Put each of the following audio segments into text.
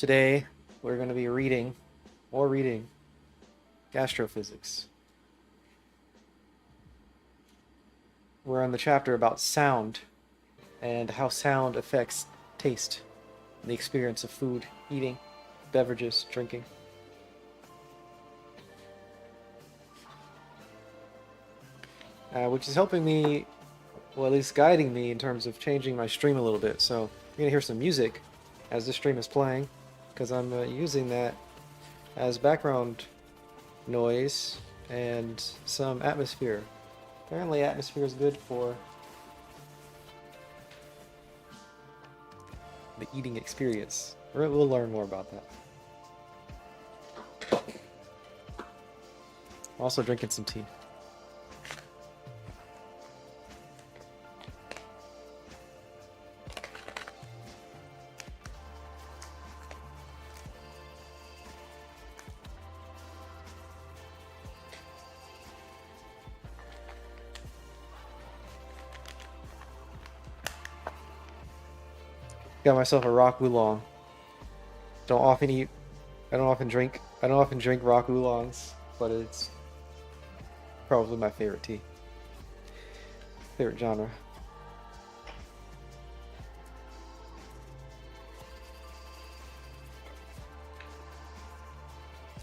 Today, we're going to be reading Gastrophysics. We're on the chapter about sound and how sound affects taste and the experience of food, eating, beverages, drinking. Which is helping me, well, at least guiding me in terms of changing my stream a little bit. So you're going to hear some music as this stream is playing, because I'm using that as background noise and some atmosphere. Apparently atmosphere is good for the eating experience. We'll learn more about that. Also drinking some tea. Got myself a rock oolong. Don't often drink rock oolongs, but it's probably my favorite tea. Favorite genre.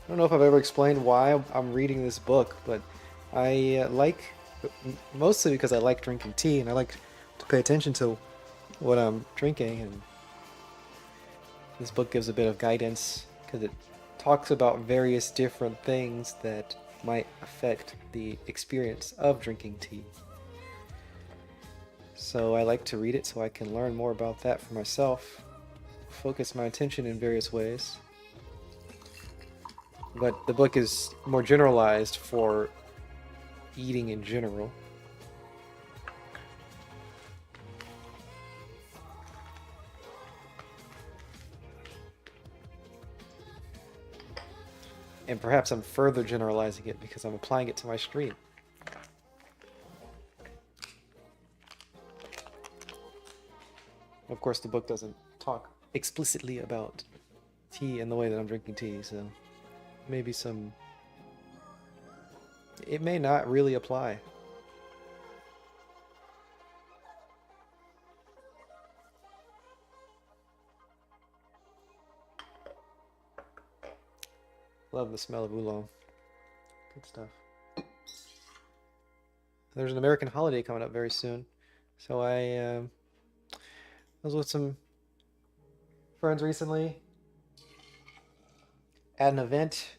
I don't know if I've ever explained why I'm reading this book, but I mostly because I like drinking tea and I like to pay attention to what I'm drinking, and this book gives a bit of guidance because it talks about various different things that might affect the experience of drinking tea. So I like to read it so I can learn more about that for myself, focus my attention in various ways. But the book is more generalized for eating in general. And perhaps I'm further generalizing it because I'm applying it to my stream. Of course, the book doesn't talk explicitly about tea and the way that I'm drinking tea, so maybe it may not really apply. Love the smell of oolong. Good stuff. There's an American holiday coming up very soon, so I was with some friends recently at an event,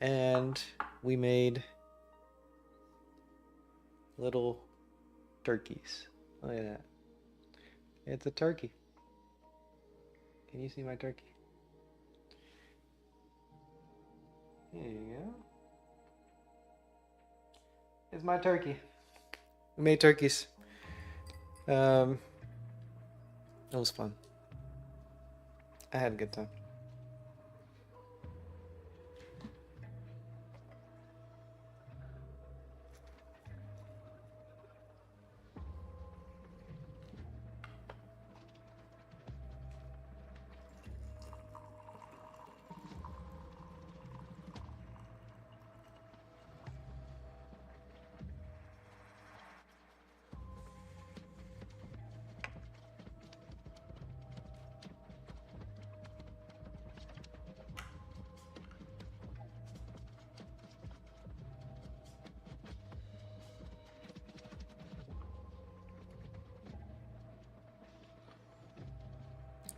and we made little turkeys. Look at that. It's a turkey. Can you see my turkey? There you go. It's my turkey. We made turkeys. It was fun. I had a good time.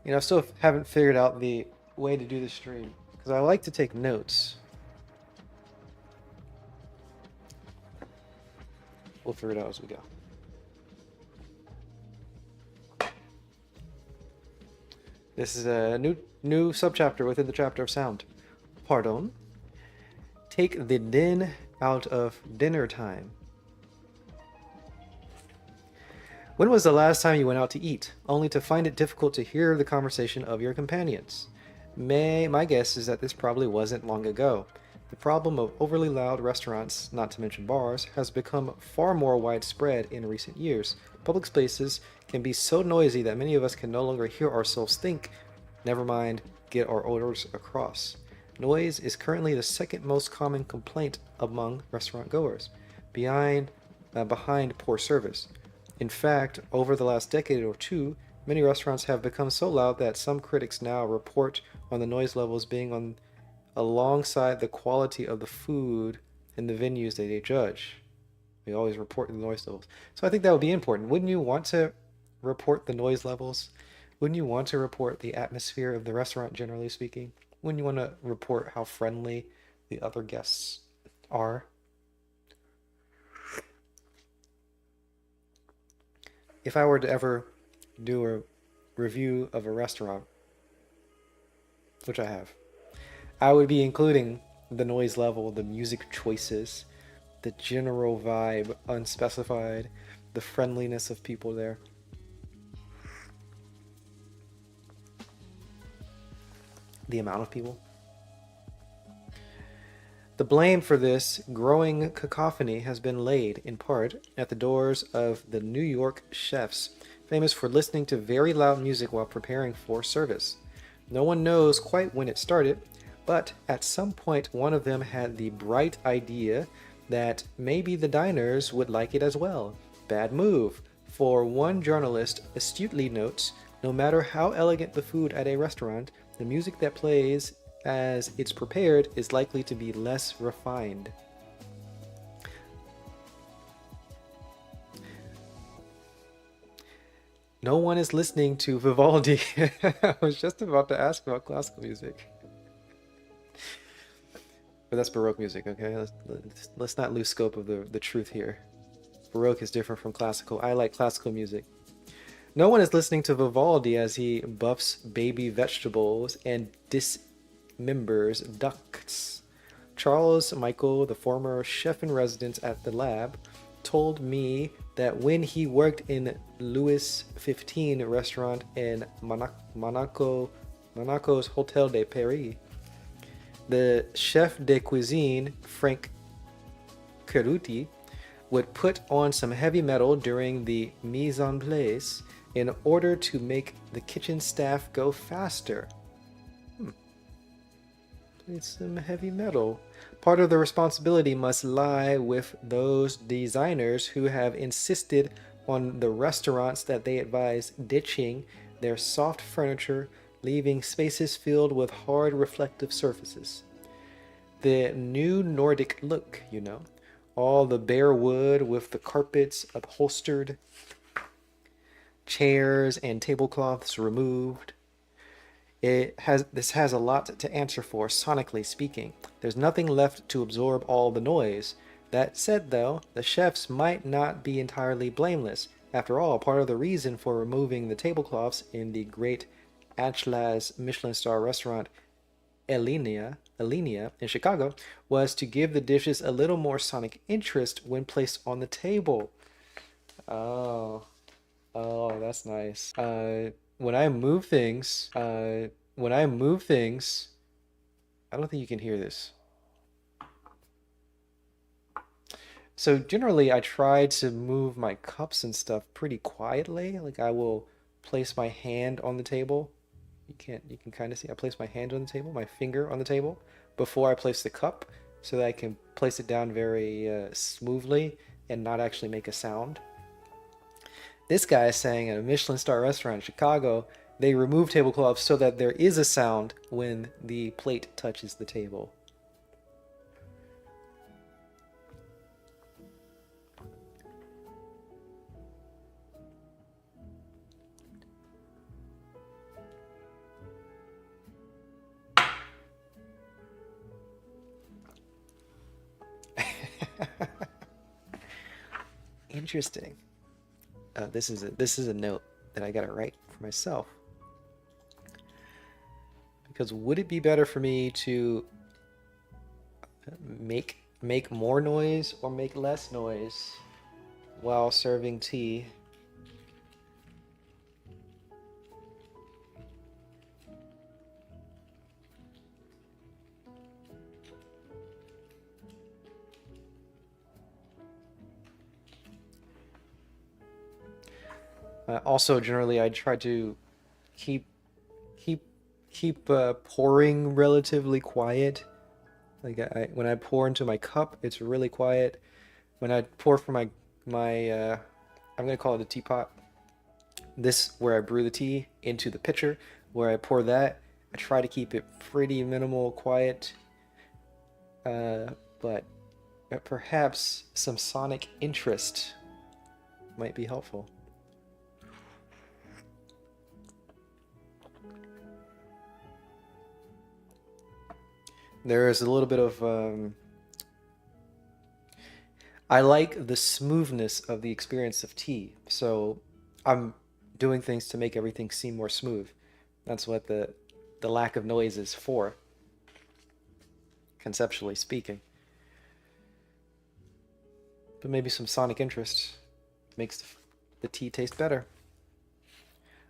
You know, I still haven't figured out the way to do the stream because I like to take notes. We'll figure it out as we go. This is a new subchapter within the chapter of sound. Pardon. Take the din out of dinner time. When was the last time you went out to eat, only to find it difficult to hear the conversation of your companions? My guess is that this probably wasn't long ago. The problem of overly loud restaurants, not to mention bars, has become far more widespread in recent years. Public spaces can be so noisy that many of us can no longer hear ourselves think Never mind get our orders across. Noise is currently the second most common complaint among restaurant goers, behind, behind poor service. In fact, over the last decade or two, many restaurants have become so loud that some critics now report on the noise levels being on alongside the quality of the food and the venues that they judge. We always report the noise levels. So I think that would be important. Wouldn't you want to report the noise levels? Wouldn't you want to report the atmosphere of the restaurant, generally speaking? Wouldn't you want to report how friendly the other guests are? If I were to ever do a review of a restaurant, which I have, I would be including the noise level, the music choices, the general vibe, unspecified, the friendliness of people there. The amount of people. The blame for this growing cacophony has been laid, in part, at the doors of the New York chefs, famous for listening to very loud music while preparing for service. No one knows quite when it started, but at some point one of them had the bright idea that maybe the diners would like it as well. Bad move, for one journalist astutely notes, no matter how elegant the food at a restaurant, the music that plays as it's prepared is likely to be less refined. No one is listening to Vivaldi. I was just about to ask about classical music. But that's Baroque music, okay? Let's not lose scope of the truth here. Baroque is different from classical. I like classical music. No one is listening to Vivaldi as he buffs baby vegetables and dismembers ducks. Charles Michael, the former chef in residence at the lab, told me that when he worked in Louis XV restaurant in Monaco's Hotel de Paris, the chef de cuisine, Frank Ceruti, would put on some heavy metal during the mise en place in order to make the kitchen staff go faster. It's some heavy metal. Part of the responsibility must lie with those designers who have insisted on the restaurants that they advise ditching their soft furniture, leaving spaces filled with hard reflective surfaces. The new Nordic look, you know. All the bare wood with the carpets upholstered, chairs and tablecloths removed. This has a lot to answer for, sonically speaking. There's nothing left to absorb all the noise. That said, though, the chefs might not be entirely blameless. After all, part of the reason for removing the tablecloths in the great Atlas Michelin star restaurant Elenia in Chicago was to give the dishes a little more sonic interest when placed on the table. Oh, oh, that's nice. When I move things, I don't think you can hear this. So generally, I try to move my cups and stuff pretty quietly. Like I will place my hand on the table. You can kind of see I place my hand on the table, my finger on the table before I place the cup so that I can place it down very smoothly and not actually make a sound. This guy is saying at a Michelin star restaurant in Chicago, they remove tablecloths so that there is a sound when the plate touches the table. Interesting. This is a note that I gotta write for myself. Because would it be better for me to make more noise or make less noise while serving tea? Also, generally, I try to keep keep keep pouring relatively quiet. Like when I pour into my cup, it's really quiet. When I pour from my I'm gonna call it a teapot. This where I brew the tea into the pitcher, where I pour that. I try to keep it pretty minimal, quiet. Uh, but perhaps some sonic interest might be helpful. There is a little bit of I like the smoothness of the experience of tea, so I'm doing things to make everything seem more smooth. That's what the lack of noise is for, conceptually speaking. But maybe some sonic interest makes the tea taste better.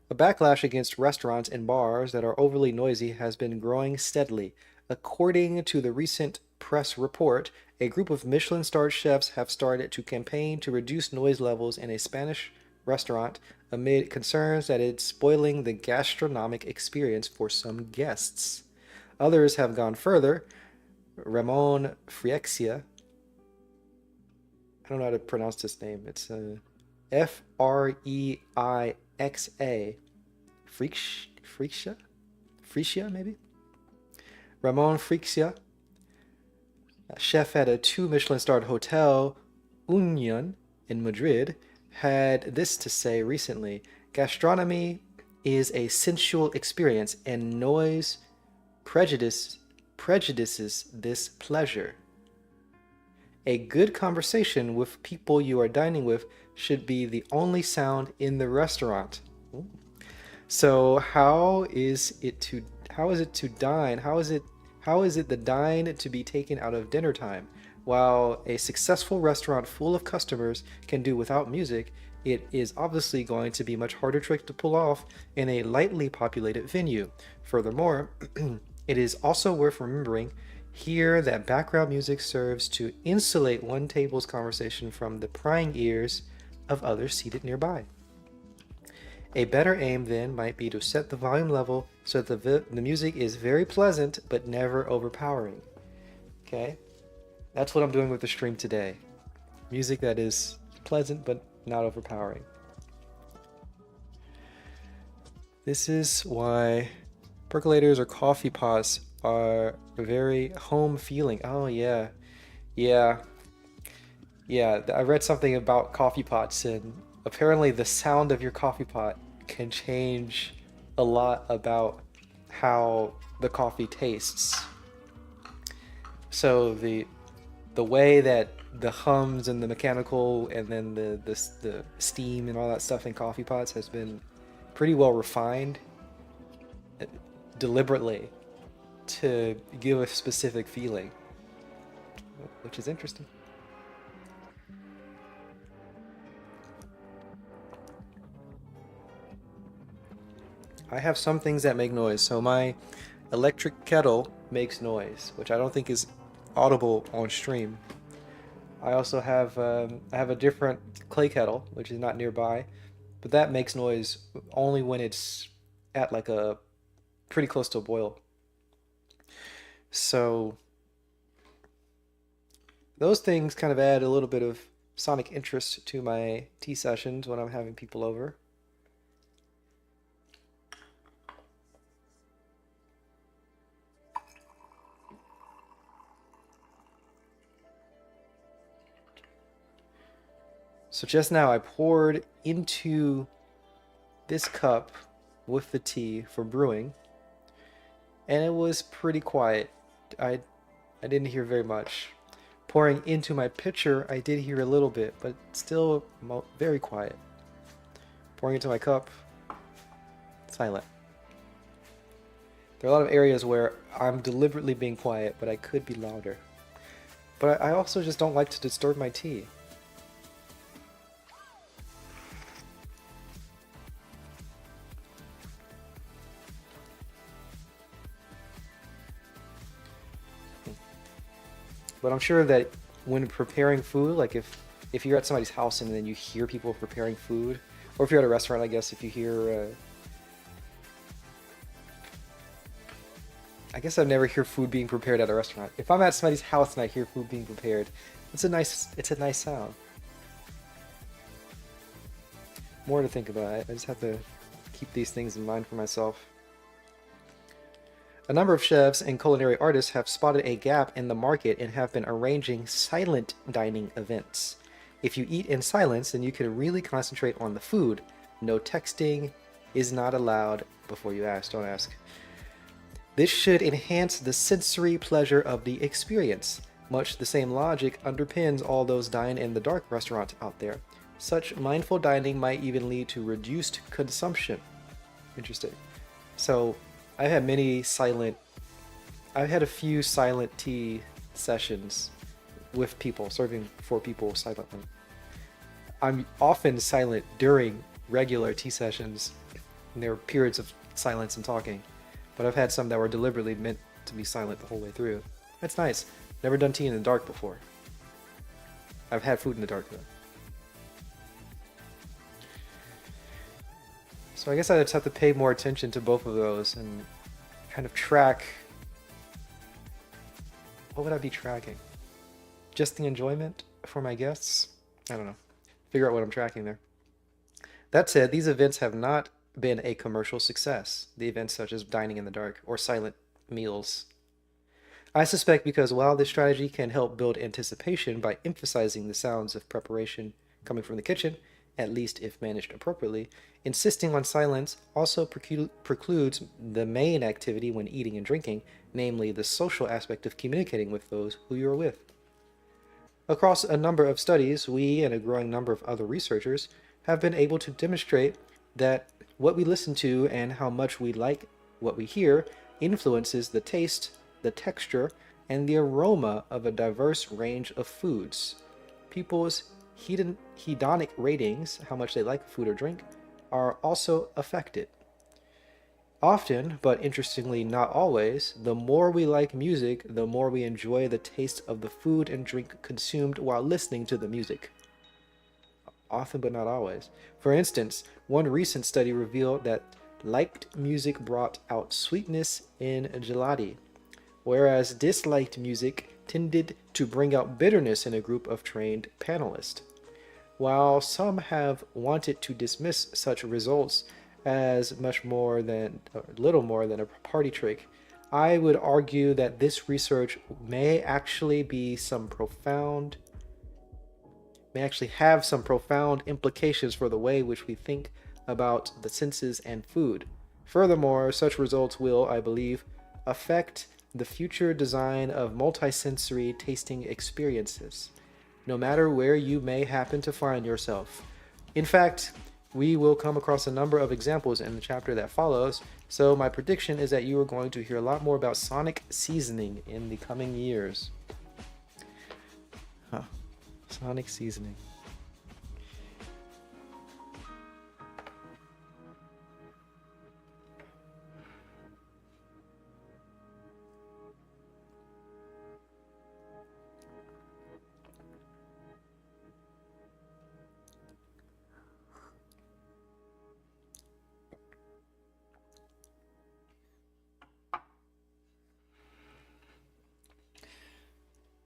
A backlash against restaurants and bars that are overly noisy has been growing steadily. According to the recent press report, a group of Michelin-starred chefs have started to campaign to reduce noise levels in a Spanish restaurant amid concerns that it's spoiling the gastronomic experience for some guests. Others have gone further. Ramon Friexia, I don't know how to pronounce this name. It's F-R-E-I-X-A. Freixia? Freixia, maybe? Ramon Freixia, a chef at a two Michelin-starred hotel, Union, in Madrid, had this to say recently. Gastronomy is a sensual experience, and noise prejudices this pleasure. A good conversation with people you are dining with should be the only sound in the restaurant. Ooh. So how is it to dine? How is it the dine to be taken out of dinner time? While a successful restaurant full of customers can do without music, it is obviously going to be much harder trick to pull off in a lightly populated venue. Furthermore, it is also worth remembering here that background music serves to insulate one table's conversation from the prying ears of others seated nearby. A better aim then might be to set the volume level so that the music is very pleasant but never overpowering. Okay? That's what I'm doing with the stream today. Music that is pleasant but not overpowering. This is why percolators or coffee pots are very home feeling. Oh yeah. Yeah. Yeah, I read something about coffee pots, and apparently the sound of your coffee pot can change a lot about how the coffee tastes. So the way that the hums and the mechanical and then the steam and all that stuff in coffee pots has been pretty well refined deliberately to give a specific feeling, which is interesting. I have some things that make noise. So my electric kettle makes noise, which I don't think is audible on stream. I also have I have a different clay kettle, which is not nearby, but that makes noise only when it's at like a pretty close to a boil. So those things kind of add a little bit of sonic interest to my tea sessions when I'm having people over. So just now I poured into this cup with the tea for brewing, and it was pretty quiet. I didn't hear very much. Pouring into my pitcher, I did hear a little bit, but still very quiet. Pouring into my cup, silent. There are a lot of areas where I'm deliberately being quiet, but I could be louder. But I also just don't like to disturb my tea. But I'm sure that when preparing food, like if you're at somebody's house and then you hear people preparing food, or if you're at a restaurant, I guess if you hear I guess I've never hear food being prepared at a restaurant. If I'm at somebody's house and I hear food being prepared, it's a nice sound. More to think about. I just have to keep these things in mind for myself. A number of chefs and culinary artists have spotted a gap in the market and have been arranging silent dining events. If you eat in silence, then you can really concentrate on the food. No texting is not allowed before you ask. Don't ask. This should enhance the sensory pleasure of the experience. Much the same logic underpins all those dine in the dark restaurants out there. Such mindful dining might even lead to reduced consumption. Interesting. So, I've had many silent, I've had a few silent tea sessions with people, serving for people silently. I'm often silent during regular tea sessions, and there are periods of silence and talking. But I've had some that were deliberately meant to be silent the whole way through. That's nice. Never done tea in the dark before. I've had food in the dark though. So I guess I just have to pay more attention to both of those and kind of track. What would I be tracking? Just the enjoyment for my guests? I don't know. Figure out what I'm tracking there. That said, these events have not been a commercial success, the events such as dining in the dark or silent meals. I suspect because while this strategy can help build anticipation by emphasizing the sounds of preparation coming from the kitchen, at least if managed appropriately, insisting on silence also precludes the main activity when eating and drinking, namely the social aspect of communicating with those who you are with. Across a number of studies, we and a growing number of other researchers have been able to demonstrate that what we listen to and how much we like what we hear influences the taste, the texture, and the aroma of a diverse range of foods. People's hedonic ratings, how much they like food or drink, are also affected. Often, but interestingly not always, the more we like music, the more we enjoy the taste of the food and drink consumed while listening to the music. Often, but not always. For instance, one recent study revealed that liked music brought out sweetness in gelati, whereas disliked music tended to bring out bitterness in a group of trained panelists. While some have wanted to dismiss such results as little more than a party trick, I would argue that this research may actually have some profound implications for the way which we think about the senses and food. Furthermore, such results will, I believe, affect the future design of multisensory tasting experiences, no matter where you may happen to find yourself. In fact, we will come across a number of examples in the chapter that follows, so my prediction is that you are going to hear a lot more about sonic seasoning in the coming years. Huh. Sonic seasoning.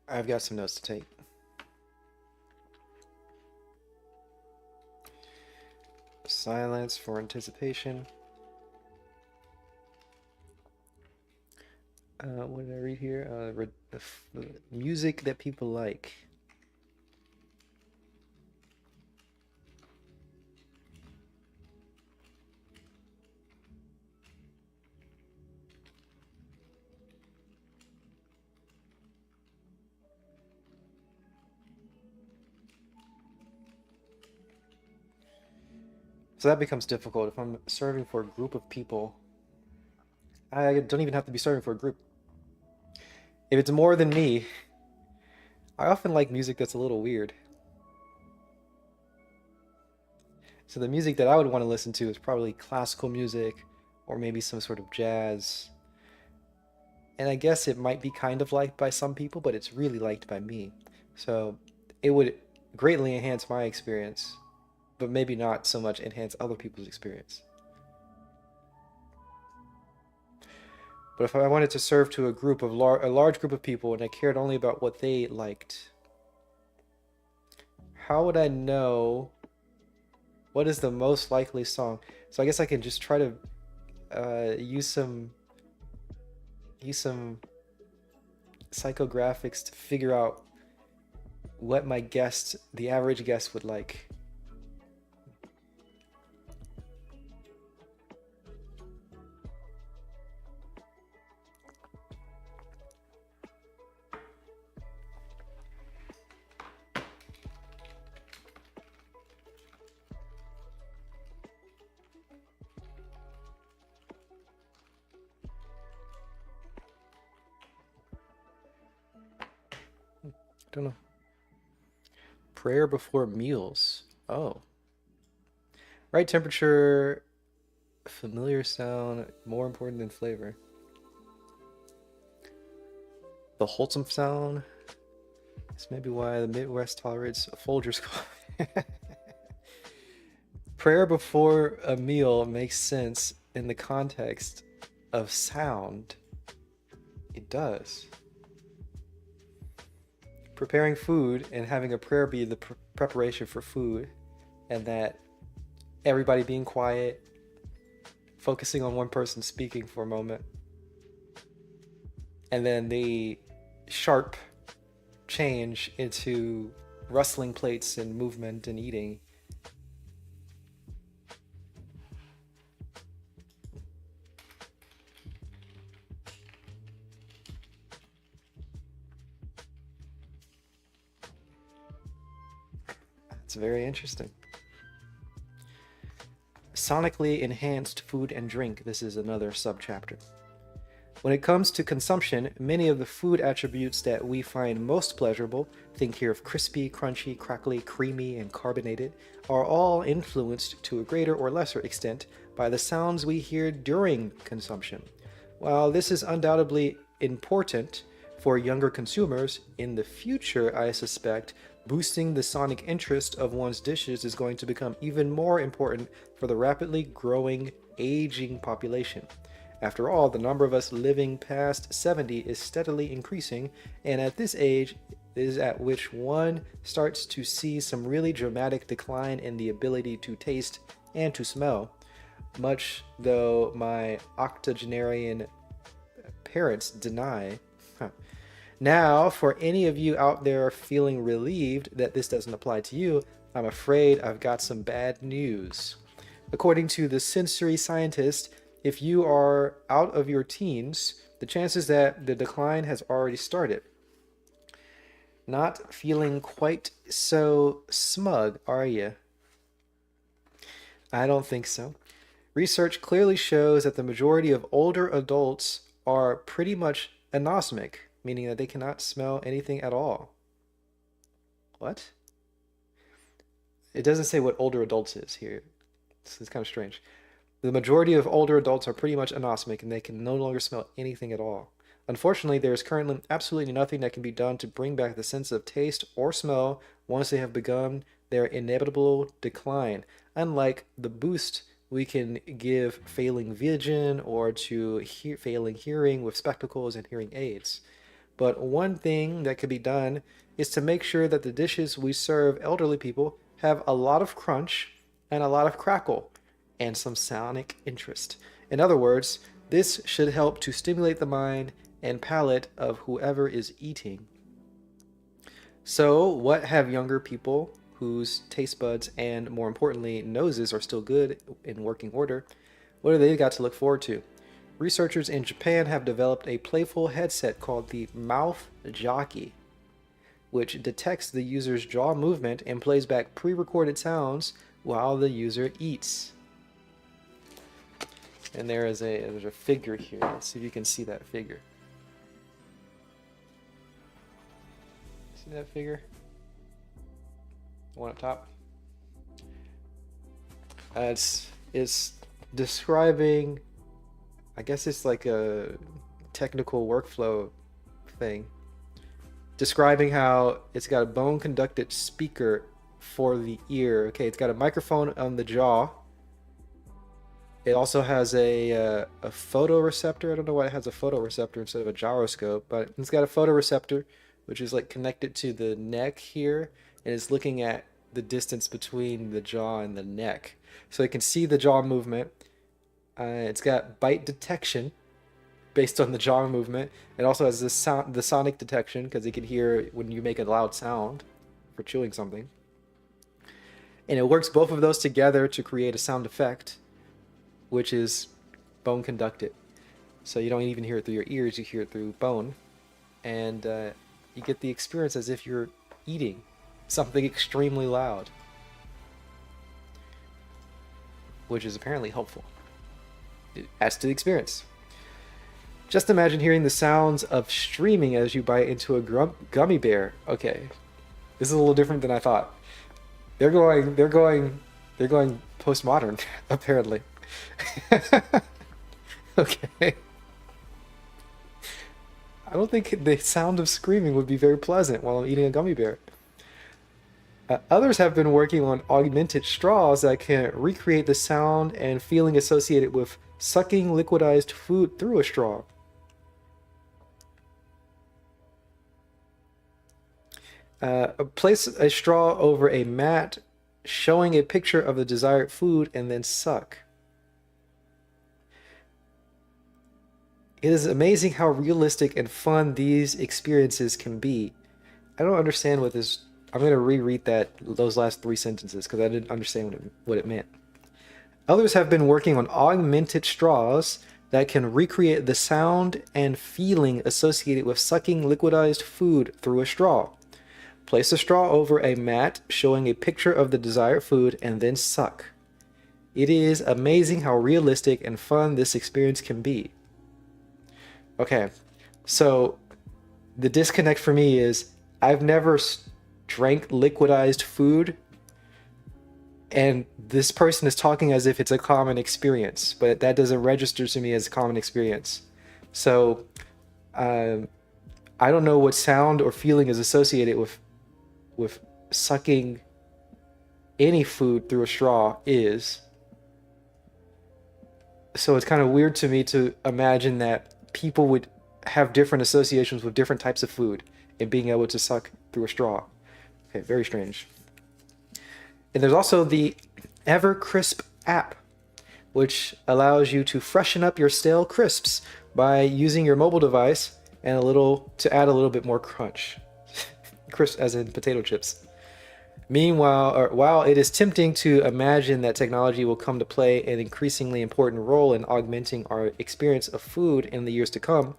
I've got some notes to take. Silence for anticipation. What did I read here? Music that people like. So that becomes difficult if I'm serving for a group of people. I don't even have to be serving for a group. If it's more than me, I often like music that's a little weird. So the music that I would want to listen to is probably classical music or maybe some sort of jazz. And I guess it might be kind of liked by some people, but it's really liked by me. So it would greatly enhance my experience, but maybe not so much enhance other people's experience. But if I wanted to serve to a group of a large group of people and I cared only about what they liked, how would I know what is the most likely song? So I guess I can just try to use some psychographics to figure out what my guest, the average guest, would like. I don't know. Prayer before meals. Oh. Right temperature, familiar sound, more important than flavor. The wholesome sound. This may be why the Midwest tolerates Folgers coffee. Prayer before a meal makes sense in the context of sound. It does. Preparing food and having a prayer be the preparation for food, and that everybody being quiet, focusing on one person speaking for a moment, and then the sharp change into rustling plates and movement and eating. It's very interesting. Sonically enhanced food and drink. This is another subchapter. When it comes to consumption, many of the food attributes that we find most pleasurable, think here of crispy, crunchy, crackly, creamy, and carbonated, are all influenced to a greater or lesser extent by the sounds we hear during consumption. While this is undoubtedly important for younger consumers, in the future, I suspect boosting the sonic interest of one's dishes is going to become even more important for the rapidly growing, aging population. After all, the number of us living past 70 is steadily increasing, and at this age is at which one starts to see some really dramatic decline in the ability to taste and to smell. Much though my octogenarian parents deny. Now, for any of you out there feeling relieved that this doesn't apply to you, I'm afraid I've got some bad news. According to the sensory scientist, if you are out of your teens, the chances that the decline has already started. Not feeling quite so smug, are you? I don't think so. Research clearly shows that the majority of older adults are pretty much anosmic, meaning that they cannot smell anything at all. What? It doesn't say what older adults is here. This is kind of strange. The majority of older adults are pretty much anosmic and they can no longer smell anything at all. Unfortunately, there is currently absolutely nothing that can be done to bring back the sense of taste or smell once they have begun their inevitable decline, unlike the boost we can give failing vision or to failing hearing with spectacles and hearing aids. But one thing that could be done is to make sure that the dishes we serve elderly people have a lot of crunch and a lot of crackle and some sonic interest. In other words, this should help to stimulate the mind and palate of whoever is eating. So, what have younger people whose taste buds and, more importantly, noses are still good in working order, what do they got to look forward to? Researchers in Japan have developed a playful headset called the Mouth Jockey, which detects the user's jaw movement and plays back pre-recorded sounds while the user eats. And there's a figure here. Let's see if you can see that figure. See that figure? The one up top? It's describing, I guess it's like a technical workflow thing, describing how it's got a bone conducted speaker for the ear. Okay, it's got a microphone on the jaw, It also has a photoreceptor. I don't know why it has a photoreceptor instead of a gyroscope, but it's got a photoreceptor, which is like connected to the neck here, and it's looking at the distance between the jaw and the neck. So it can see the jaw movement. It's got bite detection based on the jaw movement. It also has the sonic detection because it can hear when you make a loud sound for chewing something. And it works both of those together to create a sound effect, which is bone conducted. So you don't even hear it through your ears, you hear it through bone. And you get the experience as if you're eating something extremely loud, which is apparently helpful. It adds to the experience. Just imagine hearing the sounds of streaming as you bite into a gummy bear. Okay, this is a little different than I thought. They're going postmodern, apparently. Okay. I don't think the sound of screaming would be very pleasant while I'm eating a gummy bear. Others have been working on augmented straws that can recreate the sound and feeling associated with sucking liquidized food through a straw. Place a straw over a mat showing a picture of the desired food and then suck. It is amazing how realistic and fun these experiences can be. I don't understand what this... I'm going to reread those last 3 sentences because I didn't understand what it meant. Others have been working on augmented straws that can recreate the sound and feeling associated with sucking liquidized food through a straw. Place a straw over a mat showing a picture of the desired food and then suck. It is amazing how realistic and fun this experience can be. Okay, so the disconnect for me is I've never drank liquidized food, and this person is talking as if it's a common experience, but that doesn't register to me as a common experience. So I don't know what sound or feeling is associated with sucking any food through a straw is. So it's kind of weird to me to imagine that people would have different associations with different types of food and being able to suck through a straw. Okay, very strange. And there's also the Evercrisp app, which allows you to freshen up your stale crisps by using your mobile device and to add a little bit more crunch. Crisp as in potato chips. While it is tempting to imagine that technology will come to play an increasingly important role in augmenting our experience of food in the years to come,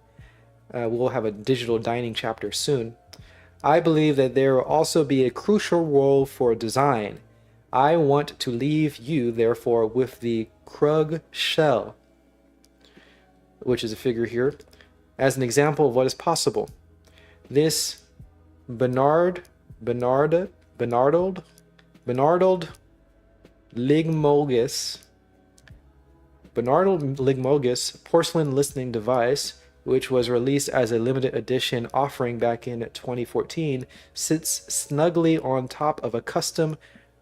we'll have a digital dining chapter soon. I believe that there will also be a crucial role for design. I want to leave you, therefore, with the Krug shell, which is a figure here, as an example of what is possible. This Bernarded Ligmogus porcelain listening device, which was released as a limited edition offering back in 2014, sits snugly on top of a custom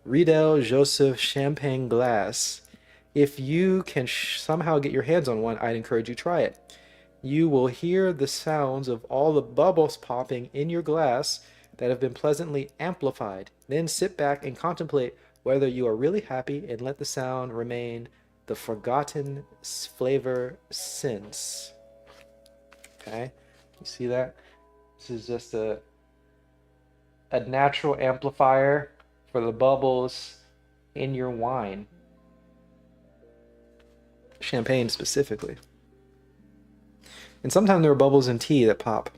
Riedel Joseph champagne glass. If you can somehow get your hands on one, I'd encourage you to try it. You will hear the sounds of all the bubbles popping in your glass that have been pleasantly amplified. Then sit back and contemplate whether you are really happy and let the sound remain the forgotten flavor since. Okay, you see that? This is just a natural amplifier for the bubbles in your wine. Champagne specifically. And sometimes there are bubbles in tea that pop.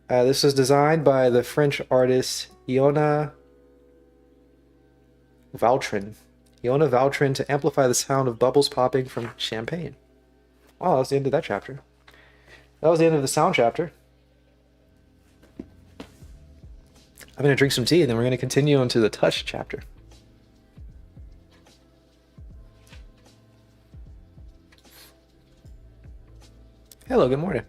This was designed by the French artist Iona Vautrin. Iona Vautrin to amplify the sound of bubbles popping from champagne. Wow, that was the end of that chapter. That was the end of the sound chapter. I'm going to drink some tea and then we're going to continue on to the touch chapter. Hello, good morning.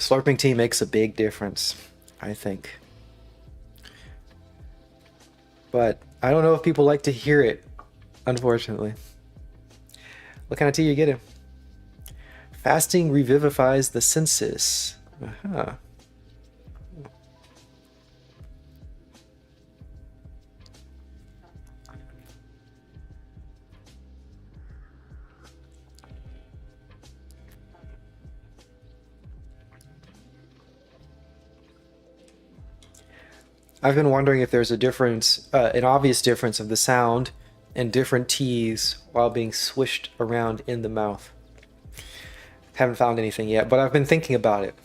Slurping tea makes a big difference, I think. But I don't know if people like to hear it, unfortunately. What kind of tea are you getting? Fasting revivifies the senses. Uh-huh. I've been wondering if there's a difference, an obvious difference of the sound in different teas while being swished around in the mouth. Haven't found anything yet, but I've been thinking about it.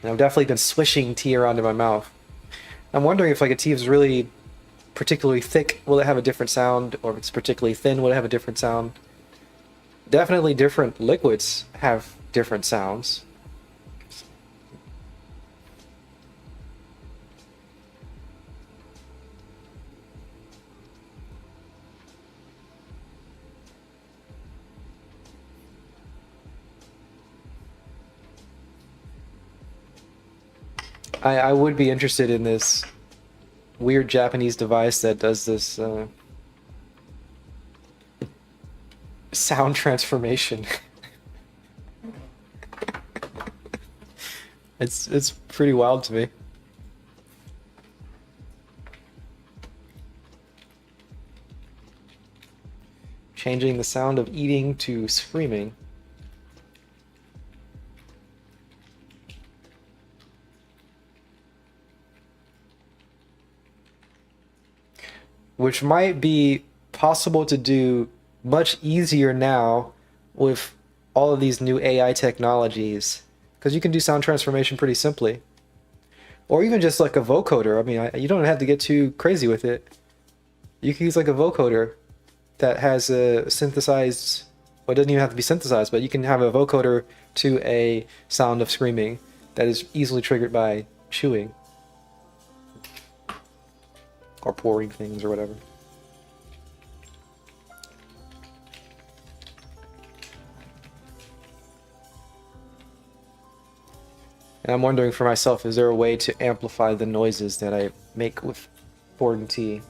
And I've definitely been swishing tea around in my mouth. I'm wondering if like a tea is really particularly thick, will it have a different sound? Or if it's particularly thin, will it have a different sound? Definitely different liquids have different sounds. I would be interested in this weird Japanese device that does this sound transformation. It's pretty wild to me. Changing the sound of eating to screaming. Which might be possible to do much easier now with all of these new AI technologies, because you can do sound transformation pretty simply. Or even just like a vocoder. I mean, you don't have to get too crazy with it. You can use like a vocoder that has a synthesized, well, it doesn't even have to be synthesized, but you can have a vocoder to a sound of screaming that is easily triggered by chewing or pouring things or whatever. And I'm wondering for myself, is there a way to amplify the noises that I make with pouring tea?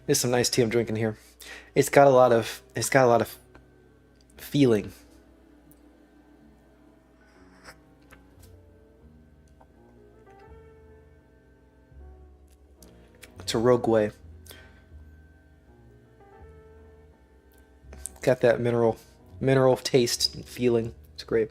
There's some nice tea I'm drinking here. It's got a lot of feeling. It's a rogue way. Got that mineral taste and feeling. It's great.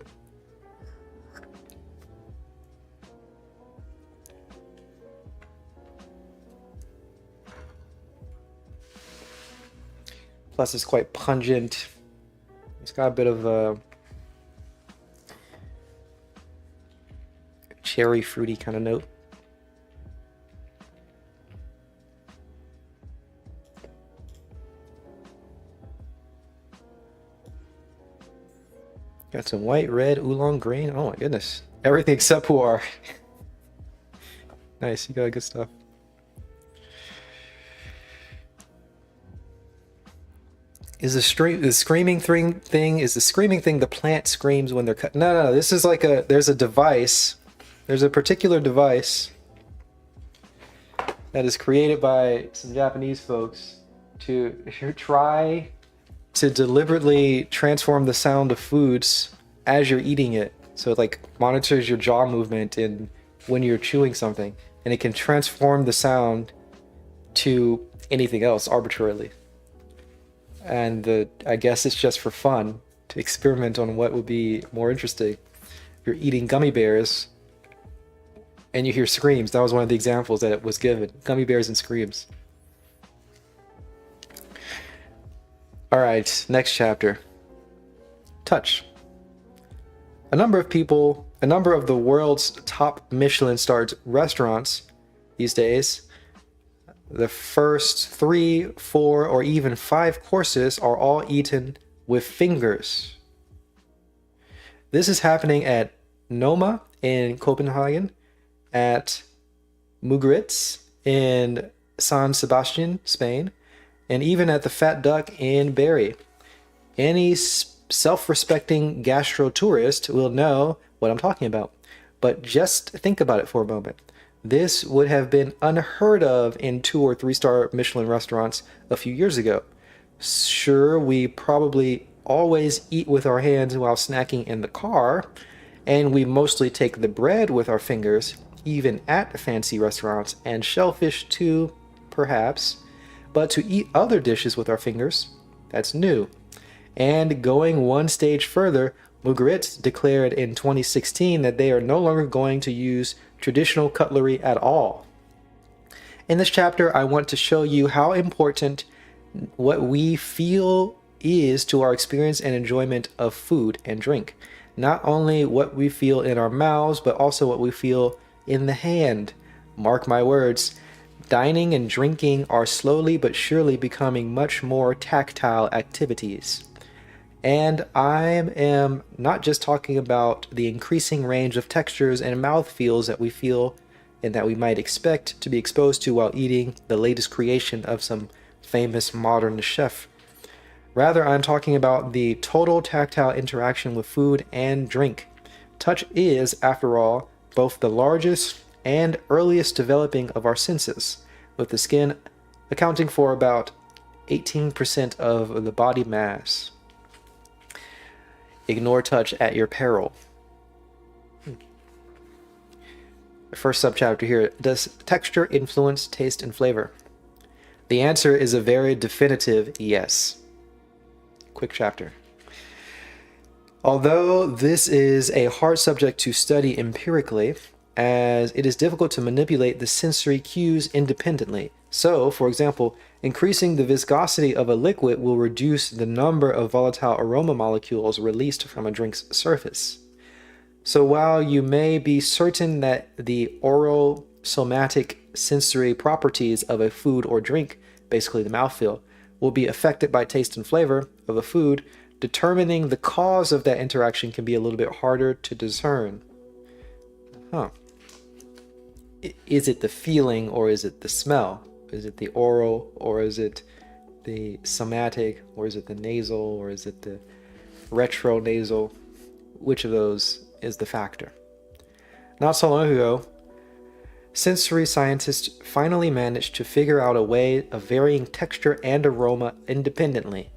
Plus, it's quite pungent. It's got a bit of a cherry fruity kind of note. Got some white, red, oolong green. Oh my goodness. Everything except pu'er. Nice, you got good stuff. Is the screaming thing is the screaming thing the plant screams when they're cut? No, this is like there's a device. There's a particular device that is created by some Japanese folks to try to deliberately transform the sound of foods as you're eating it. So it like monitors your jaw movement and when you're chewing something, and it can transform the sound to anything else arbitrarily. And I guess it's just for fun to experiment on what would be more interesting. If you're eating gummy bears and you hear screams, that was one of the examples that it was given. Gummy bears and screams. All right, next chapter. Touch. A number of the world's top Michelin-starred restaurants these days, the first 3, 4, or even 5 courses are all eaten with fingers. This is happening at Noma in Copenhagen, at Mugaritz in San Sebastian, Spain, and even at the Fat Duck in Barrie. Any self-respecting gastro-tourist will know what I'm talking about. But just think about it for a moment. This would have been unheard of in 2 or 3-star Michelin restaurants a few years ago. Sure, we probably always eat with our hands while snacking in the car, and we mostly take the bread with our fingers, even at fancy restaurants, and shellfish too, perhaps. But to eat other dishes with our fingers, that's new. And going one stage further, Mugaritz declared in 2016 that they are no longer going to use traditional cutlery at all. In this chapter, I want to show you how important what we feel is to our experience and enjoyment of food and drink. Not only what we feel in our mouths, but also what we feel in the hand. Mark my words, dining and drinking are slowly but surely becoming much more tactile activities. And I am not just talking about the increasing range of textures and mouthfeels that we feel and that we might expect to be exposed to while eating the latest creation of some famous modern chef. Rather, I'm talking about the total tactile interaction with food and drink. Touch is, after all, both the largest and earliest developing of our senses, with the skin accounting for about 18% of the body mass. Ignore touch at your peril. The first subchapter here, does texture influence taste and flavor? The answer is a very definitive yes. Quick chapter. Although this is a hard subject to study empirically, as it is difficult to manipulate the sensory cues independently. So, for example, increasing the viscosity of a liquid will reduce the number of volatile aroma molecules released from a drink's surface. So while you may be certain that the oral somatic sensory properties of a food or drink, basically the mouthfeel, will be affected by taste and flavor of a food, determining the cause of that interaction can be a little bit harder to discern. Is it the feeling or is it the smell? Is it the oral or is it the somatic or is it the nasal or is it the retronasal? Which of those is the factor? Not so long ago, sensory scientists finally managed to figure out a way of varying texture and aroma independently.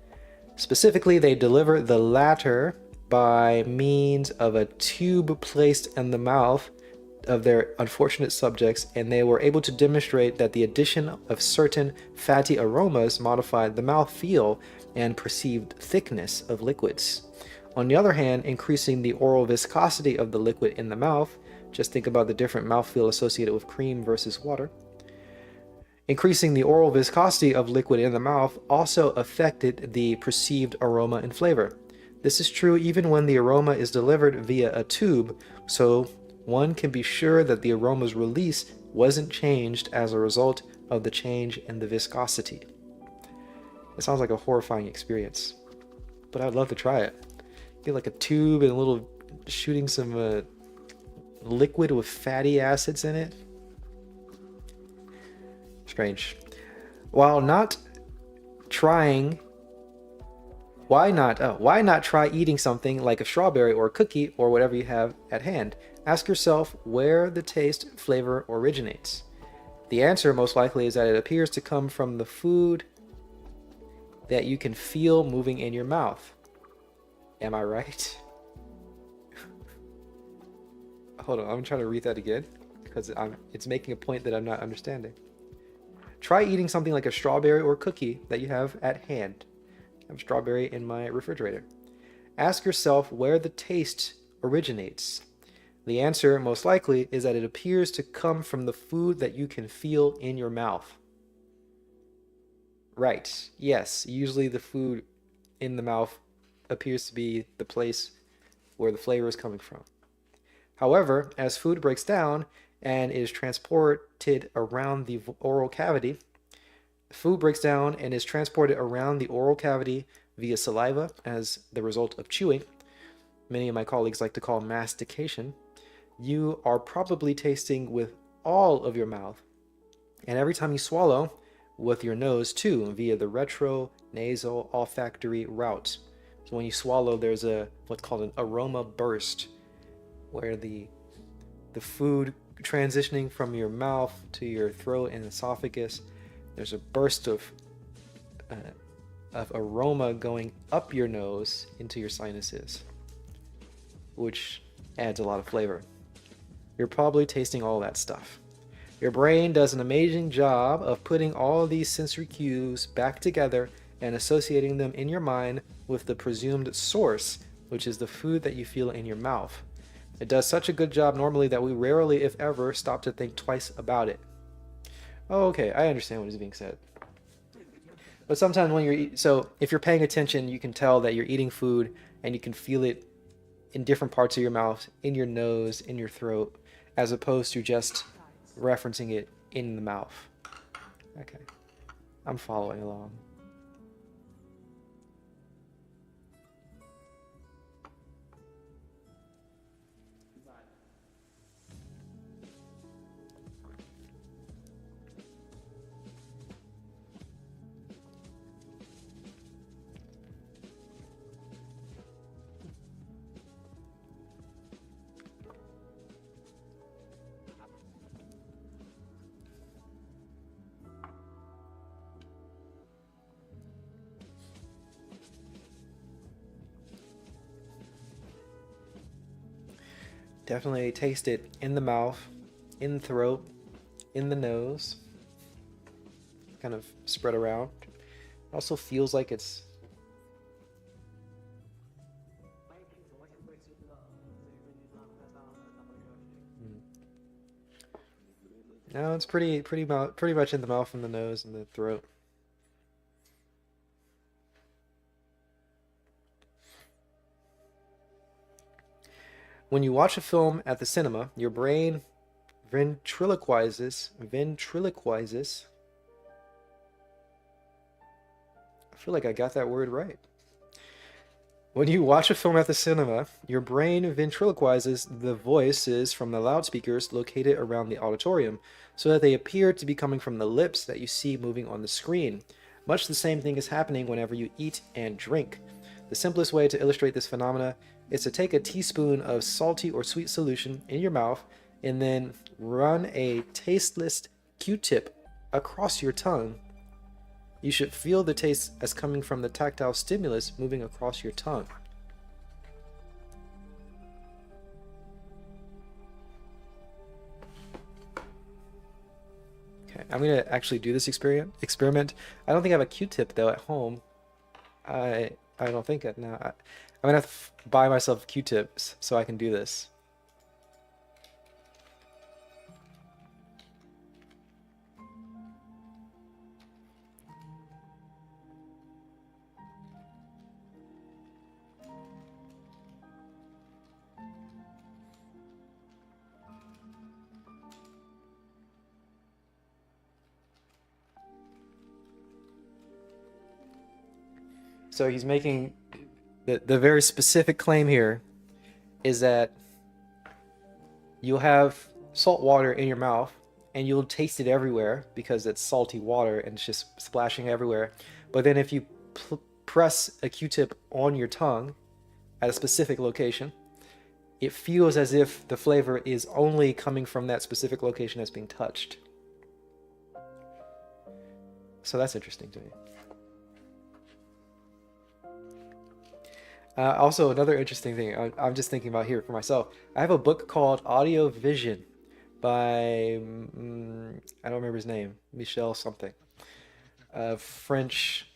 Specifically, they deliver the latter by means of a tube placed in the mouth of their unfortunate subjects, and they were able to demonstrate that the addition of certain fatty aromas modified the mouthfeel and perceived thickness of liquids. On the other hand, increasing the oral viscosity of the liquid in the mouth, just think about the different mouthfeel associated with cream versus water. Increasing the oral viscosity of liquid in the mouth also affected the perceived aroma and flavor. This is true even when the aroma is delivered via a tube, so one can be sure that the aroma's release wasn't changed as a result of the change in the viscosity. It sounds like a horrifying experience, but I'd love to try it. Get like a tube and a little shooting some liquid with fatty acids in it. Strange. While not trying, why not try eating something like a strawberry or a cookie or whatever you have at hand? Ask yourself where the taste flavor originates. The answer most likely is that it appears to come from the food that you can feel moving in your mouth. Am I right? Hold on, I'm trying to read that again because it's making a point that I'm not understanding. Try eating something like a strawberry or cookie that you have at hand. I have strawberry in my refrigerator. Ask yourself where the taste originates. The answer, most likely, is that it appears to come from the food that you can feel in your mouth. Right. Yes, usually the food in the mouth appears to be the place where the flavor is coming from. However, as food breaks down and is transported around the oral cavity, food breaks down and is transported around the oral cavity via saliva as the result of chewing. Many of my colleagues like to call mastication. You are probably tasting with all of your mouth. And every time you swallow, with your nose too, via the retronasal olfactory route. So when you swallow, there's what's called an aroma burst, where the food transitioning from your mouth to your throat and esophagus, there's a burst of aroma going up your nose into your sinuses, which adds a lot of flavor. You're probably tasting all that stuff. Your brain does an amazing job of putting all of these sensory cues back together and associating them in your mind with the presumed source, which is the food that you feel in your mouth. It does such a good job normally that we rarely, if ever, stop to think twice about it. Oh, okay, I understand what is being said. But sometimes when so if you're paying attention, you can tell that you're eating food and you can feel it in different parts of your mouth, in your nose, in your throat, as opposed to just referencing it in the mouth. Okay, I'm following along. Definitely taste it in the mouth, in the throat, in the nose, kind of spread around. It also feels like it's no, it's pretty much in the mouth and the nose and the throat. When you watch a film at the cinema, your brain ventriloquizes. I feel like I got that word right. When you watch a film at the cinema, your brain ventriloquizes the voices from the loudspeakers located around the auditorium so that they appear to be coming from the lips that you see moving on the screen. Much the same thing is happening whenever you eat and drink. The simplest way to illustrate this phenomena is to take a teaspoon of salty or sweet solution in your mouth and then run a tasteless Q-tip across your tongue. You should feel the taste as coming from the tactile stimulus moving across your tongue. Okay, I'm gonna actually do this experiment. I don't think I have a Q-tip though at home. I don't think it now. I'm gonna have to buy myself Q-tips so I can do this. So he's making The very specific claim here is that you'll have salt water in your mouth and you'll taste it everywhere because it's salty water and it's just splashing everywhere. But then if you press a Q-tip on your tongue at a specific location, it feels as if the flavor is only coming from that specific location that's being touched. So that's interesting to me. Also, another interesting thing I'm just thinking about here for myself. I have a book called Audio Vision by, I don't remember his name, Michel something. A French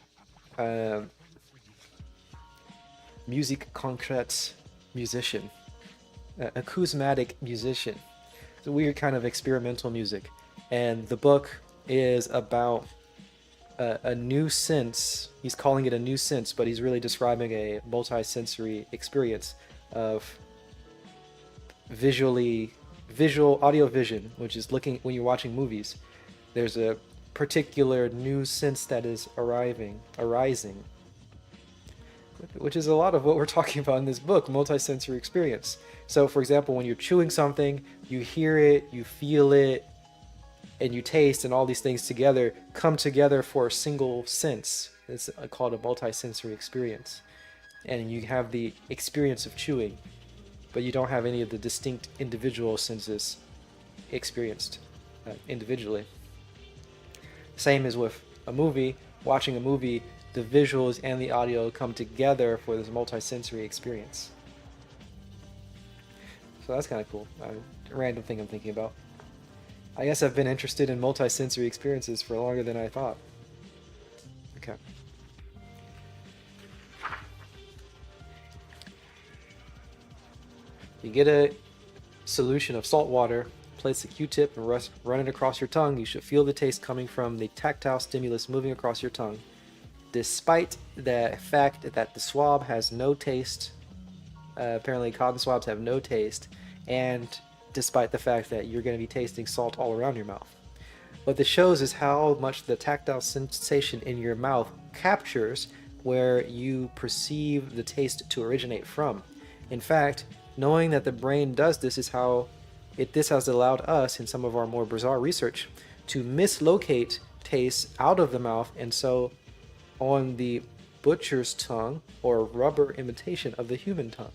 musique concrète musician. Acousmatic musician. It's a weird kind of experimental music. And the book is about a new sense. He's calling it a new sense, but he's really describing a multi-sensory experience of visual audio vision, which is looking when you're watching movies. There's a particular new sense that is arising, which is a lot of what we're talking about in this book, multi-sensory experience. So, for example, when you're chewing something, you hear it, you feel it, and you taste, and all these things together come together for a single sense. It's called a multi-sensory experience. And you have the experience of chewing, but you don't have any of the distinct individual senses experienced individually. Same as with a movie. Watching a movie, the visuals and the audio come together for this multi-sensory experience. So that's kind of cool. A random thing I'm thinking about. I guess I've been interested in multi-sensory experiences for longer than I thought. Okay. You get a solution of salt water, place a Q-tip and run it across your tongue. You should feel the taste coming from the tactile stimulus moving across your tongue. Despite the fact that the swab has no taste, apparently cotton swabs have no taste, and despite the fact that you're going to be tasting salt all around your mouth. What this shows is how much the tactile sensation in your mouth captures where you perceive the taste to originate from. In fact, knowing that the brain does this is how this has allowed us, in some of our more bizarre research, to mislocate taste out of the mouth, and so on the butcher's tongue, or rubber imitation of the human tongue.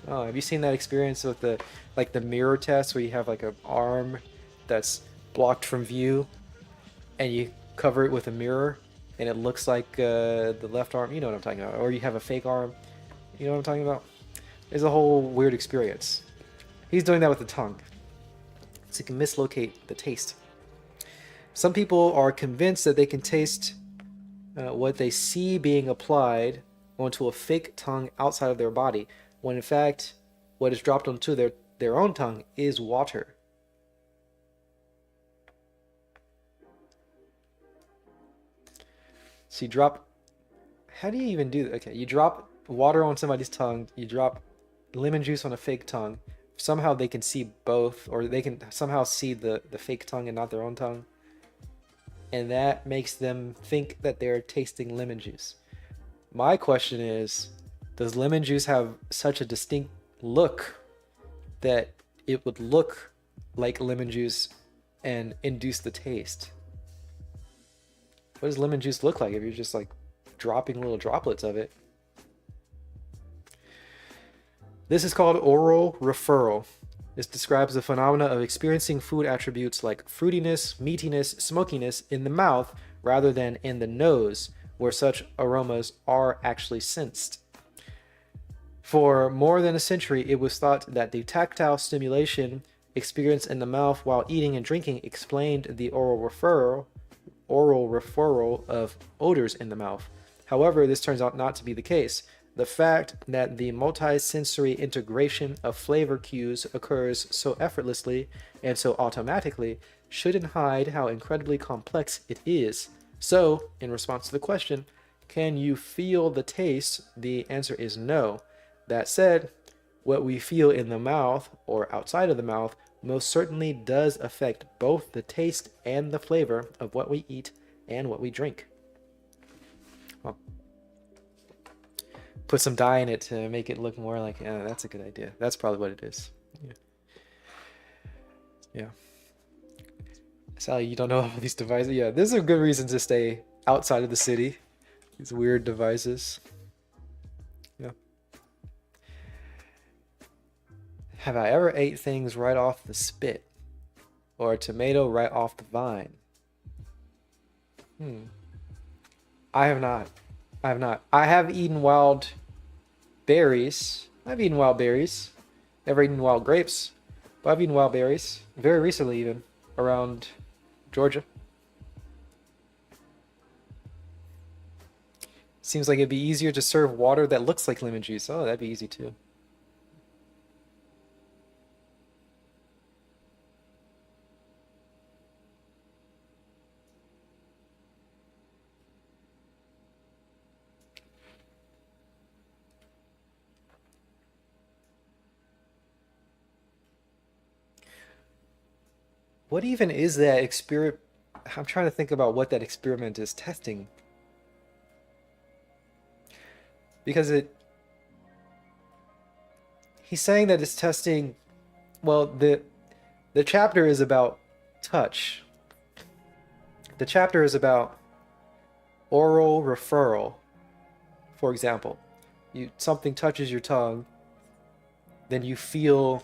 Oh, have you seen that experience with the mirror test where you have like an arm that's blocked from view and you cover it with a mirror and it looks like the left arm? You know what I'm talking about. Or you have a fake arm. You know what I'm talking about? It's a whole weird experience. He's doing that with the tongue. So you can mislocate the taste. Some people are convinced that they can taste what they see being applied onto a fake tongue outside of their body, when in fact what is dropped onto their own tongue is water. So you drop, how do you even do that? Okay, you drop water on somebody's tongue, you drop lemon juice on a fake tongue. Somehow they can see both, or they can somehow see the fake tongue and not their own tongue. And that makes them think that they're tasting lemon juice. My question is, does lemon juice have such a distinct look that it would look like lemon juice and induce the taste? What does lemon juice look like if you're just like dropping little droplets of it? This is called oral referral. This describes the phenomena of experiencing food attributes like fruitiness, meatiness, smokiness in the mouth rather than in the nose, where such aromas are actually sensed. For more than a century, it was thought that the tactile stimulation experienced in the mouth while eating and drinking explained the oral referral of odors in the mouth. However, this turns out not to be the case. The fact that the multi-sensory integration of flavor cues occurs so effortlessly and so automatically shouldn't hide how incredibly complex it is. So, in response to the question, can you feel the taste? The answer is no. That said, what we feel in the mouth or outside of the mouth most certainly does affect both the taste and the flavor of what we eat and what we drink. Well, put some dye in it to make it look more like, yeah, that's a good idea. That's probably what it is. Yeah. Yeah. Sally, you don't know about these devices? Yeah, this is a good reason to stay outside of the city. These weird devices. Yeah. Have I ever ate things right off the spit? Or a tomato right off the vine? Hmm. I have not. I have not. I have eaten wild berries. I've eaten wild berries. Never eaten wild grapes, but I've eaten wild berries. Very recently, even around Georgia. Seems like it'd be easier to serve water that looks like lemon juice. Oh, that'd be easy too. What even is that experiment? I'm trying to think about what that experiment is testing. Because he's saying that it's testing, well, the chapter is about touch. The chapter is about oral referral. For example, something touches your tongue, then you feel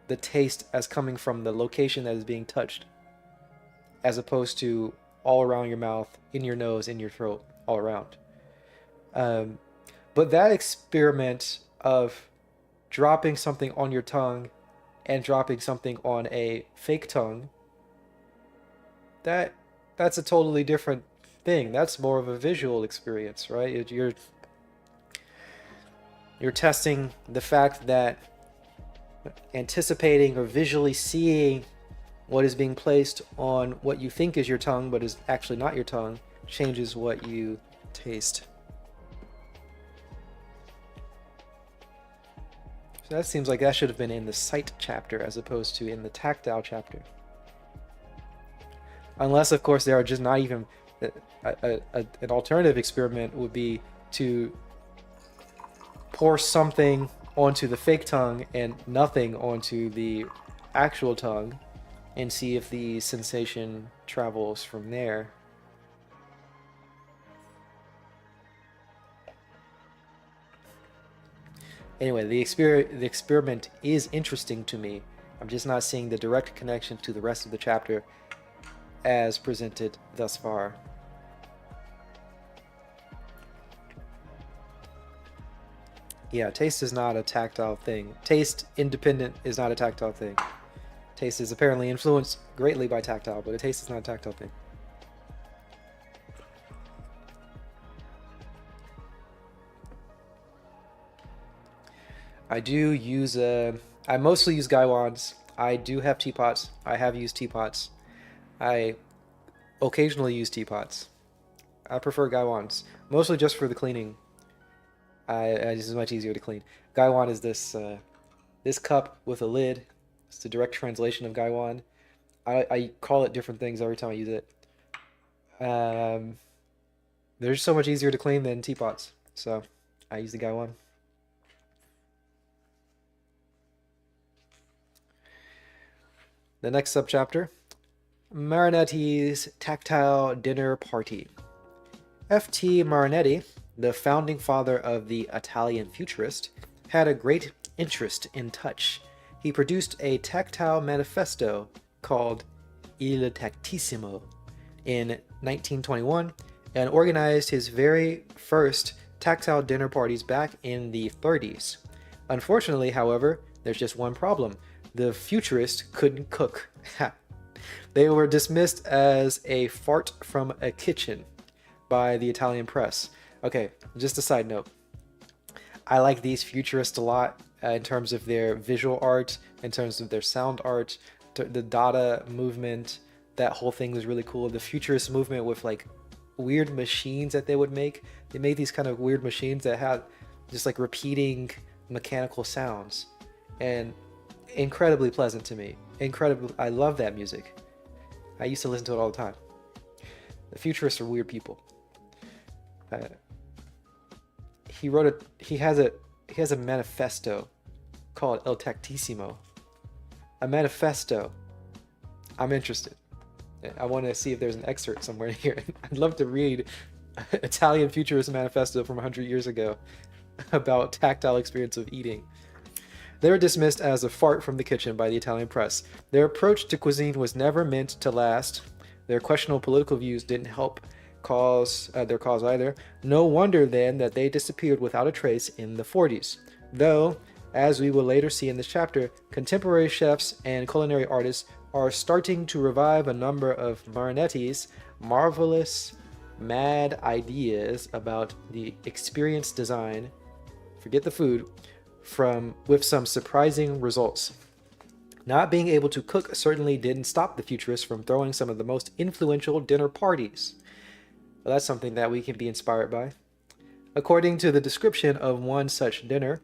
the taste as coming from the location that is being touched, as opposed to all around your mouth, in your nose, in your throat, all around. Um, but that experiment of dropping something on your tongue and dropping something on a fake tongue, that that's a totally different thing. That's more of a visual experience, right? You're testing the fact that anticipating or visually seeing what is being placed on what you think is your tongue but is actually not your tongue changes what you taste. So that seems like that should have been in the sight chapter as opposed to in the tactile chapter. Unless, of course, there are just not even an alternative experiment would be to pour something onto the fake tongue and nothing onto the actual tongue and see if the sensation travels from there. Anyway, the experiment is interesting to me. I'm just not seeing the direct connection to the rest of the chapter as presented thus far. Yeah, taste is not a tactile thing. Taste independent is not a tactile thing. Taste is apparently influenced greatly by tactile, but a taste is not a tactile thing. I do use I mostly use gaiwans. I do have teapots. I have used teapots. I occasionally use teapots. I prefer gaiwans, mostly just for the cleaning. It's much easier to clean. Gaiwan is this cup with a lid. It's the direct translation of gaiwan. I call it different things every time I use it. They're so much easier to clean than teapots, so I use the gaiwan. The next subchapter, Marinetti's Tactile Dinner Party. F.T. Marinetti, the founding father of the Italian futurist, had a great interest in touch. He produced a tactile manifesto called Il Tactissimo in 1921 and organized his very first tactile dinner parties back in the 30s. Unfortunately, however, there's just one problem. The futurist couldn't cook. They were dismissed as a fart from a kitchen by the Italian press. Okay, just a side note. I like these futurists a lot in terms of their visual art, in terms of their sound art, the Dada movement. That whole thing was really cool. The futurist movement with like weird machines that they would make. They made these kind of weird machines that had just like repeating mechanical sounds. And incredibly pleasant to me. I love that music. I used to listen to it all the time. The futurists are weird people. he wrote he has a manifesto called El Tactissimo. A manifesto. I'm interested. I want to see if there's an excerpt somewhere here. I'd love to read Italian Futurist Manifesto from 100 years ago about tactile experience of eating. They were dismissed as a fart from the kitchen by the Italian press. Their approach to cuisine was never meant to last. Their questionable political views didn't help their cause either. No wonder then that they disappeared without a trace in the 40s. Though, as we will later see in this chapter, contemporary chefs and culinary artists are starting to revive a number of Marinetti's marvelous, mad ideas about the experience design, forget the food, with some surprising results. Not being able to cook certainly didn't stop the futurists from throwing some of the most influential dinner parties. Well, that's something that we can be inspired by. According to the description of one such dinner,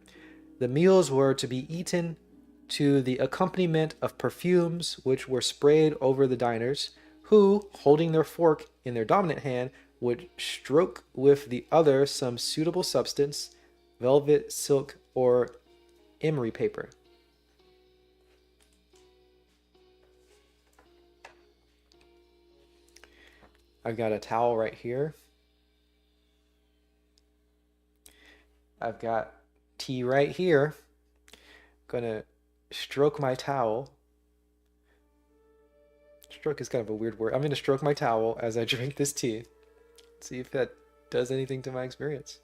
the meals were to be eaten to the accompaniment of perfumes which were sprayed over the diners, who, holding their fork in their dominant hand, would stroke with the other some suitable substance, velvet, silk, or emery paper. I've got a towel right here. I've got tea right here. Gonna stroke my towel. Stroke is kind of a weird word. I'm gonna stroke my towel as I drink this tea. See if that does anything to my experience.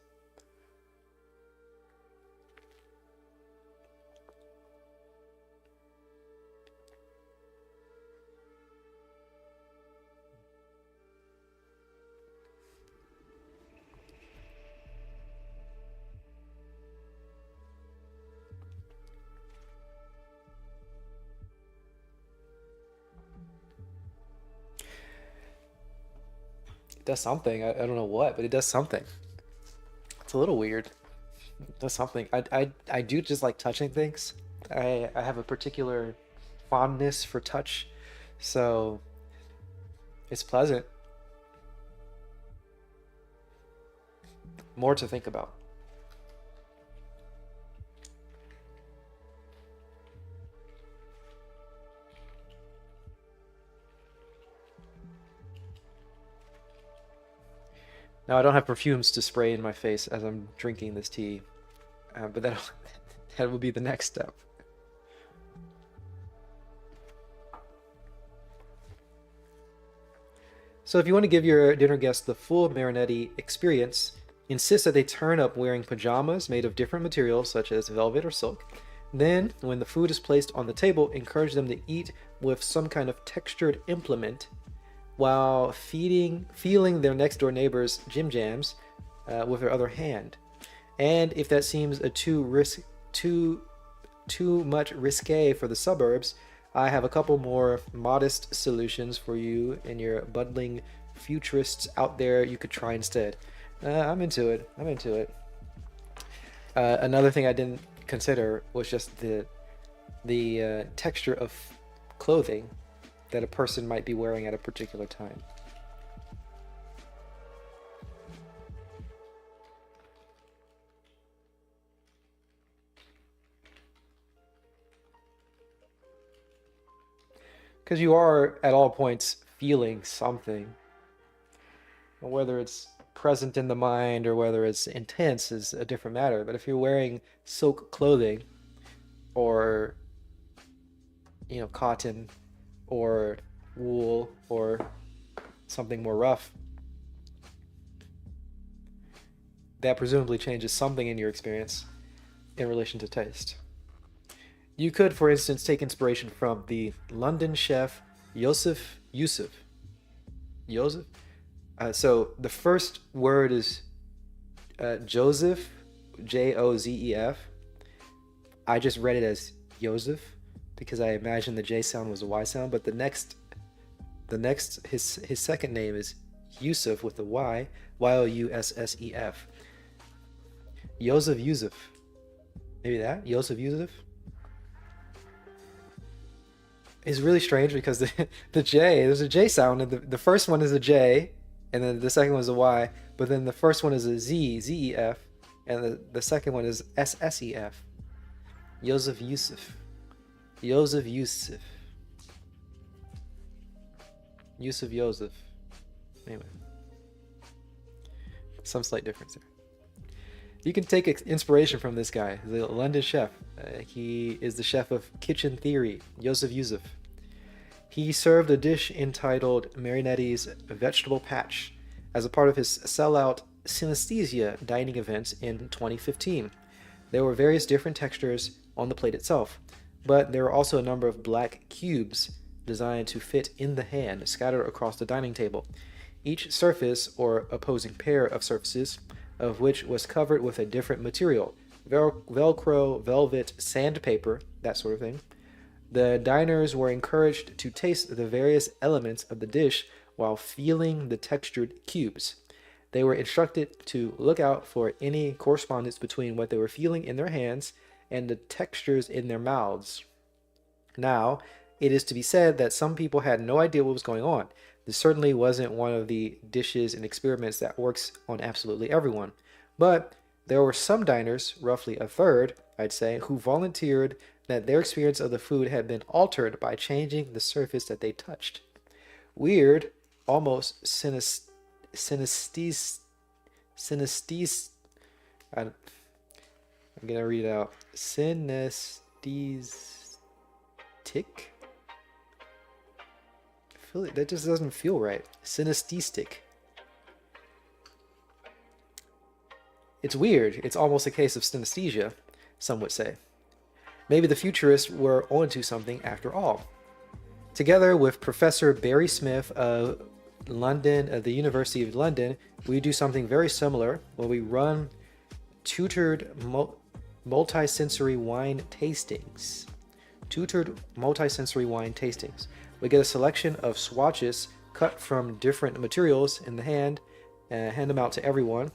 It does something. I don't know what, but it does something. It's a little weird. It does something. I do just like touching things. I have a particular fondness for touch, so it's pleasant. More to think about. Now I don't have perfumes to spray in my face as I'm drinking this tea, but that that will be the next step. So if you want to give your dinner guests the full Marinetti experience, insist that they turn up wearing pajamas made of different materials such as velvet or silk. Then, when the food is placed on the table, encourage them to eat with some kind of textured implement while feeling their next door neighbor's Jim Jams with their other hand. And if that seems too much risque for the suburbs, I have a couple more modest solutions for you and your budding futurists out there you could try instead. I'm into it. Another thing I didn't consider was just the texture of clothing that a person might be wearing at a particular time. Because you are at all points feeling something. Whether it's present in the mind or whether it's intense is a different matter. But if you're wearing silk clothing or, cotton or wool or something more rough, that presumably changes something in your experience in relation to taste. You could, for instance, take inspiration from the London chef Joseph Yusuf. Joseph? So the first word is Joseph, Jozef. I just read it as Joseph because I imagined the J sound was a Y sound, but his second name is Yusuf with a Y, Youssef. Joseph Yusuf. Maybe that? Joseph Yusuf? It's really strange because the J, there's a J sound, and the first one is a J, and then the second one is a Y, but then the first one is a Z, Zef, And the second one is SSEF. Joseph Yusuf. Joseph Yusuf. Yusuf Joseph. Anyway, some slight difference there. You can take inspiration from this guy, the London chef. He is the chef of Kitchen Theory, Joseph Yusuf. He served a dish entitled Marinetti's Vegetable Patch as a part of his sellout synesthesia dining events in 2015. There were various different textures on the plate itself, but there were also a number of black cubes designed to fit in the hand scattered across the dining table. Each surface, or opposing pair of surfaces, of which was covered with a different material, Velcro, velvet, sandpaper, that sort of thing. The diners were encouraged to taste the various elements of the dish while feeling the textured cubes. They were instructed to look out for any correspondence between what they were feeling in their hands and the textures in their mouths. Now, it is to be said that some people had no idea what was going on. This certainly wasn't one of the dishes and experiments that works on absolutely everyone. But there were some diners, roughly a third, I'd say, who volunteered that their experience of the food had been altered by changing the surface that they touched. Weird, almost synesthesia. I'm gonna read it out. Synesthetic. That just doesn't feel right. Synesthetic. It's weird. It's almost a case of synesthesia, some would say. Maybe the futurists were onto something after all. Together with Professor Barry Smith of London, at the University of London, we do something very similar where we run tutored multisensory wine tastings. Tutored multisensory wine tastings. We get a selection of swatches cut from different materials in the hand and hand them out to everyone.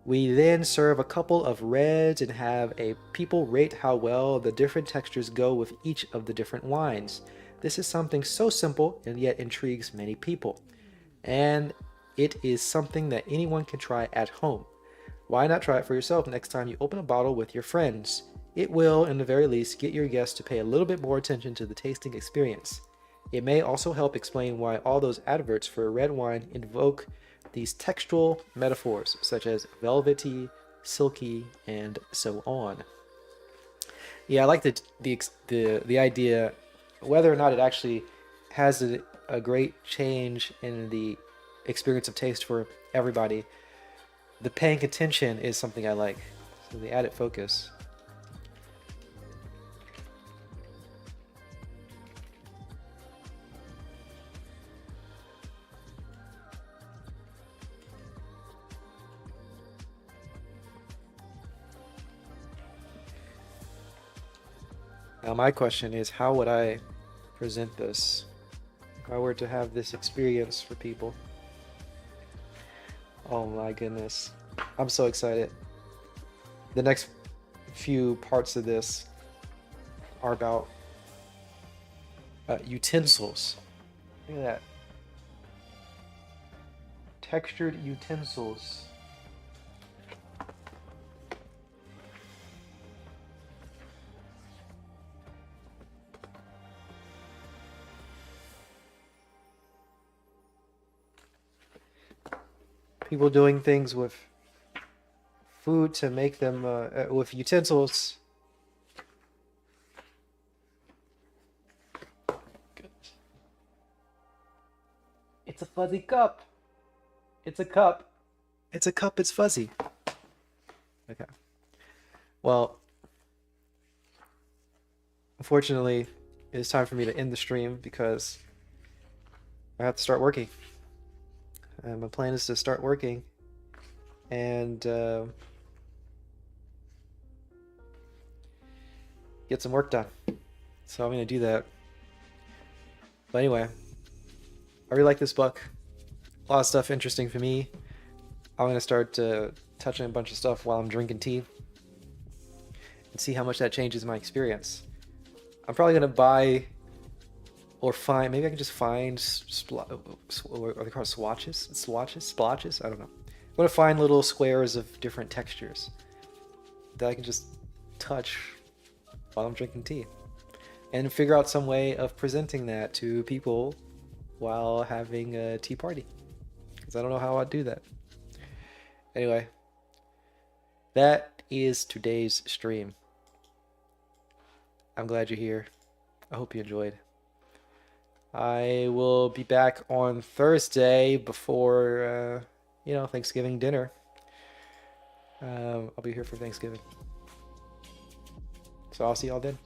We then serve a couple of reds and have people rate how well the different textures go with each of the different wines. This is something so simple and yet intrigues many people. And it is something that anyone can try at home. Why not try it for yourself next time you open a bottle with your friends? It will, in the very least, get your guests to pay a little bit more attention to the tasting experience. It may also help explain why all those adverts for red wine invoke these textual metaphors, such as velvety, silky, and so on. Yeah, I like the idea, whether or not it actually has a great change in the experience of taste for everybody. The paying attention is something I like. So the added focus. Now my question is, how would I present this if I were to have this experience for people? Oh my goodness. I'm so excited. The next few parts of this are about utensils. Look at that. Textured utensils. People doing things with food to make them, with utensils. Good. It's a fuzzy cup. It's a cup. It's a cup, it's fuzzy. Okay. Well, unfortunately, it is time for me to end the stream because I have to start working. My plan is to start working and get some work done. So I'm going to do that. But anyway, I really like this book. A lot of stuff interesting for me. I'm going to start touching a bunch of stuff while I'm drinking tea and see how much that changes my experience. I'm probably going to buy or find, maybe I can just find, what are they called, swatches? Splotches? I don't know. want to find little squares of different textures that I can just touch while I'm drinking tea, and figure out some way of presenting that to people while having a tea party, because I don't know how I'd do that. Anyway, that is today's stream. I'm glad you're here. I hope you enjoyed. I will be back on Thursday before, Thanksgiving dinner. I'll be here for Thanksgiving. So I'll see y'all then.